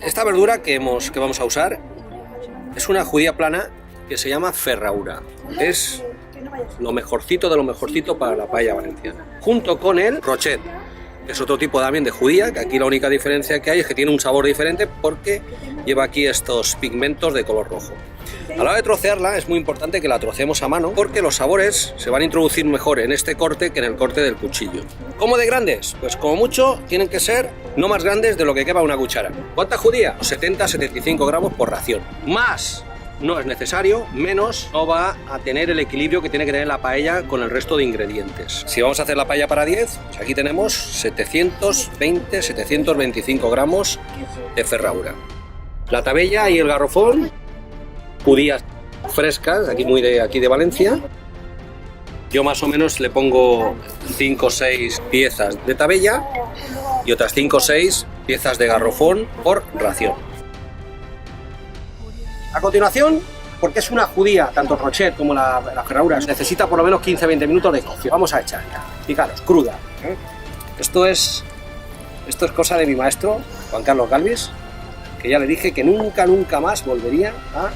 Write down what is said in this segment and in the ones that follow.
Esta verdura que vamos a usar es una judía plana que se llama ferradura. Es lo mejorcito de lo mejorcito para la paella valenciana. Junto con el rochet, que es otro tipo también de judía, que aquí la única diferencia que hay es que tiene un sabor diferente porque lleva aquí estos pigmentos de color rojo. A la hora de trocearla es muy importante que la trocemos a mano porque los sabores se van a introducir mejor en este corte que en el corte del cuchillo. ¿Cómo de grandes? Pues como mucho tienen que ser no más grandes de lo que quepa una cuchara. ¿Cuánta judía? 70-75 gramos por ración. Más no es necesario, menos no va a tener el equilibrio que tiene que tener la paella con el resto de ingredientes. Si vamos a hacer la paella para 10, pues aquí tenemos 720-725 gramos de ferradura. La tabella y el garrofón, judías frescas, aquí de Valencia. Yo más o menos le pongo 5 o 6 piezas de tabella y otras 5 o 6 piezas de garrofón por ración. A continuación, porque es una judía, tanto el rochet como la ferradura, necesita por lo menos 15-20 minutos de cocción. Vamos a echar ya. Fijaros, cruda. Esto es cosa de mi maestro, Juan Carlos Galvis, que ya le dije que nunca más volvería a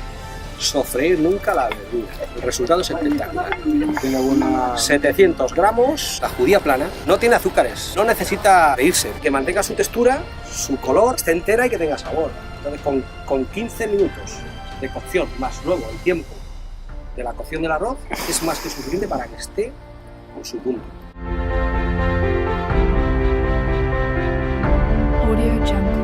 sofreír nunca la verdura. El resultado es espectacular. 700 gramos, la judía plana, no tiene azúcares, no necesita freírse, que mantenga su textura, su color, esté entera y que tenga sabor. Entonces con 15 minutos de cocción, más luego el tiempo de la cocción del arroz, es más que suficiente para que esté en su punto. Audio Jungle.